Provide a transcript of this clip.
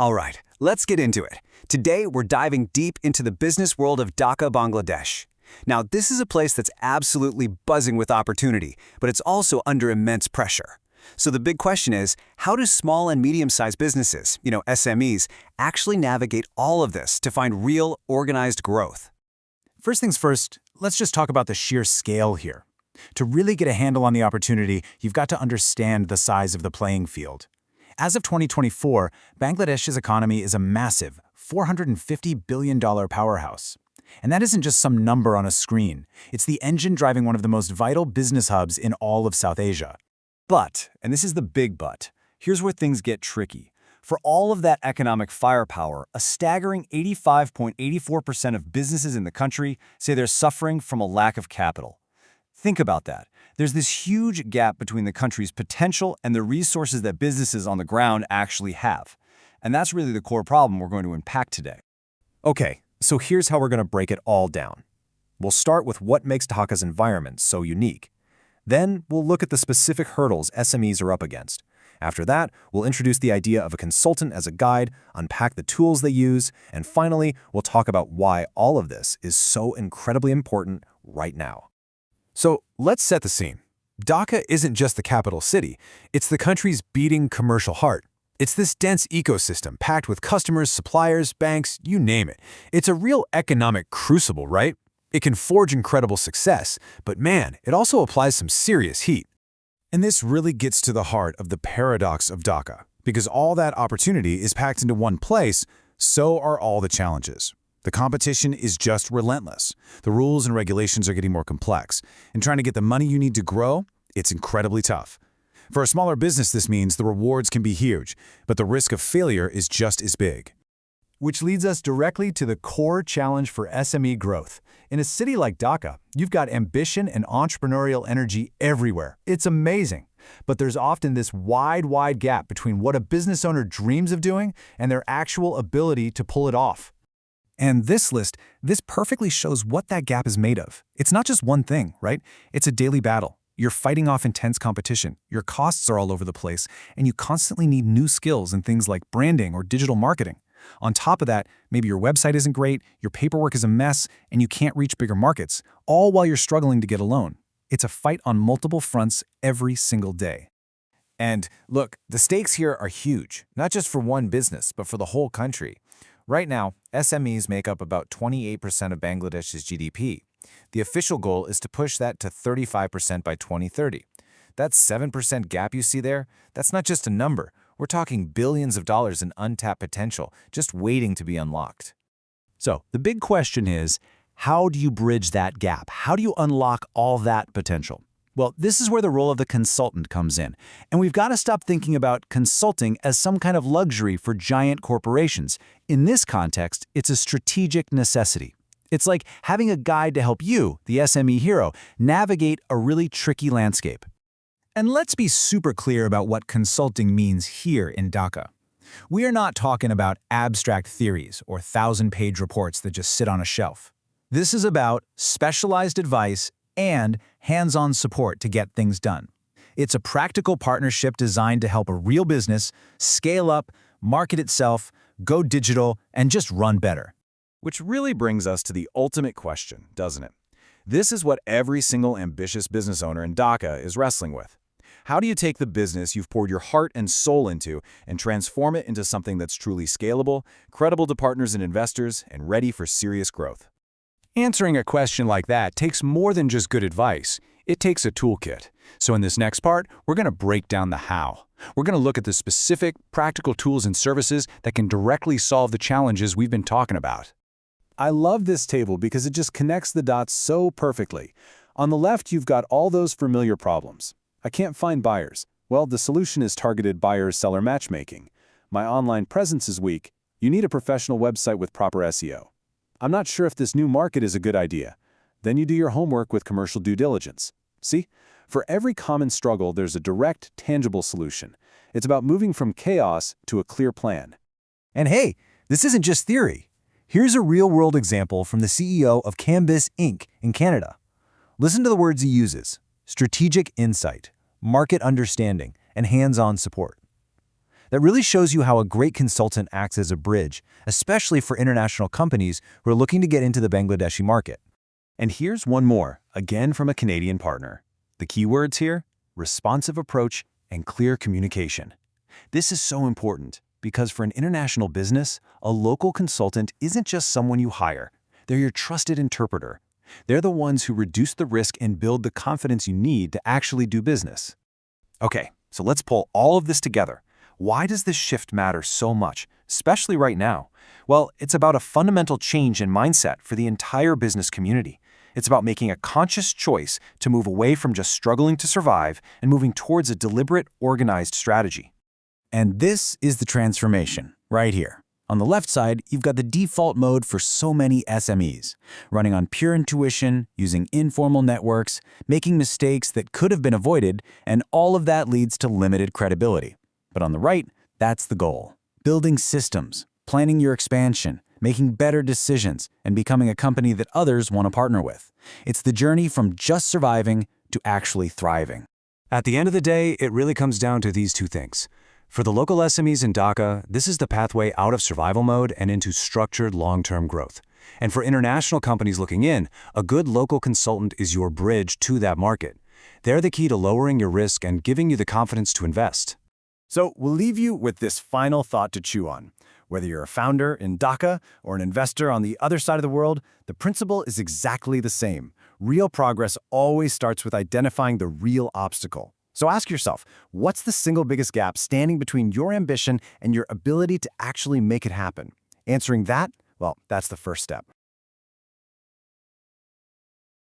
All right, let's get into it. Today, we're diving deep into the business world of Dhaka, Bangladesh. Now, this is a place that's absolutely buzzing with opportunity, but it's also under immense pressure. So the big question is, how do small and medium-sized businesses, SMEs, actually navigate all of this to find real, organized growth? First things first, let's just talk about the sheer scale here. To really get a handle on the opportunity, you've got to understand the size of the playing field. As of 2024, Bangladesh's economy is a massive $450 billion powerhouse. And that isn't just some number on a screen. It's the engine driving one of the most vital business hubs in all of South Asia. But, and this is the big but, here's where things get tricky. For all of that economic firepower, a staggering 85.84% of businesses in the country say they're suffering from a lack of capital. Think about that. There's this huge gap between the country's potential and the resources that businesses on the ground actually have. And that's really the core problem we're going to unpack today. Okay, so here's how we're going to break it all down. We'll start with what makes Dhaka's environment so unique. Then we'll look at the specific hurdles SMEs are up against. After that, we'll introduce the idea of a consultant as a guide, unpack the tools they use, and finally, we'll talk about why all of this is so incredibly important right now. So let's set the scene. Dhaka isn't just the capital city, it's the country's beating commercial heart. It's this dense ecosystem packed with customers, suppliers, banks, you name it. It's a real economic crucible, right? It can forge incredible success, but man, it also applies some serious heat. And this really gets to the heart of the paradox of Dhaka. Because all that opportunity is packed into one place, so are all the challenges. The competition is just relentless. The rules and regulations are getting more complex. And trying to get the money you need to grow, it's incredibly tough. For a smaller business, this means the rewards can be huge, but the risk of failure is just as big. Which leads us directly to the core challenge for SME growth. In a city like Dhaka, you've got ambition and entrepreneurial energy everywhere. It's amazing. But there's often this wide gap between what a business owner dreams of doing and their actual ability to pull it off. And this perfectly shows what that gap is made of. It's not just one thing, right? It's a daily battle. You're fighting off intense competition, your costs are all over the place, and you constantly need new skills in things like branding or digital marketing. On top of that, maybe your website isn't great, your paperwork is a mess, and you can't reach bigger markets, all while you're struggling to get a loan. It's a fight on multiple fronts every single day. And look, the stakes here are huge, not just for one business, but for the whole country. Right now, SMEs make up about 28% of Bangladesh's GDP. The official goal is to push that to 35% by 2030. That 7% gap you see there, that's not just a number. We're talking billions of dollars in untapped potential, just waiting to be unlocked. So the big question is, how do you bridge that gap? How do you unlock all that potential? Well, this is where the role of the consultant comes in. And we've got to stop thinking about consulting as some kind of luxury for giant corporations. In this context, it's a strategic necessity. It's like having a guide to help you, the SME hero, navigate a really tricky landscape. And let's be super clear about what consulting means here in Dhaka. We are not talking about abstract theories or 1,000-page reports that just sit on a shelf. This is about specialized advice and hands-on support to get things done. It's a practical partnership designed to help a real business scale up, market itself, go digital, and just run better. Which really brings us to the ultimate question, doesn't it? This is what every single ambitious business owner in Dhaka is wrestling with. How do you take the business you've poured your heart and soul into and transform it into something that's truly scalable, credible to partners and investors, and ready for serious growth? Answering a question like that takes more than just good advice. It takes a toolkit. So in this next part, we're going to break down the how. We're going to look at the specific, practical tools and services that can directly solve the challenges we've been talking about. I love this table because it just connects the dots so perfectly. On the left, you've got all those familiar problems. I can't find buyers. Well, the solution is targeted buyer-seller matchmaking. My online presence is weak. You need a professional website with proper SEO. I'm not sure if this new market is a good idea. Then you do your homework with commercial due diligence. See? For every common struggle, there's a direct, tangible solution. It's about moving from chaos to a clear plan. And hey, this isn't just theory. Here's a real-world example from the CEO of Canvas Inc. in Canada. Listen to the words he uses: strategic insight, market understanding, and hands-on support. That really shows you how a great consultant acts as a bridge, especially for international companies who are looking to get into the Bangladeshi market. And here's one more, again from a Canadian partner. The keywords here: responsive approach and clear communication. This is so important because for an international business, a local consultant isn't just someone you hire. They're your trusted interpreter. They're the ones who reduce the risk and build the confidence you need to actually do business. Okay, so let's pull all of this together. Why does this shift matter so much, especially right now? Well, it's about a fundamental change in mindset for the entire business community. It's about making a conscious choice to move away from just struggling to survive and moving towards a deliberate, organized strategy. And this is the transformation, right here. On the left side, you've got the default mode for so many SMEs, running on pure intuition, using informal networks, making mistakes that could have been avoided, and all of that leads to limited credibility. But on the right, that's the goal. Building systems, planning your expansion, making better decisions, and becoming a company that others want to partner with. It's the journey from just surviving to actually thriving. At the end of the day, it really comes down to these two things. For the local SMEs in Dhaka, this is the pathway out of survival mode and into structured long-term growth. And for international companies looking in, a good local consultant is your bridge to that market. They're the key to lowering your risk and giving you the confidence to invest. So we'll leave you with this final thought to chew on. Whether you're a founder in Dhaka or an investor on the other side of the world, the principle is exactly the same. Real progress always starts with identifying the real obstacle. So ask yourself, what's the single biggest gap standing between your ambition and your ability to actually make it happen? Answering that, well, that's the first step.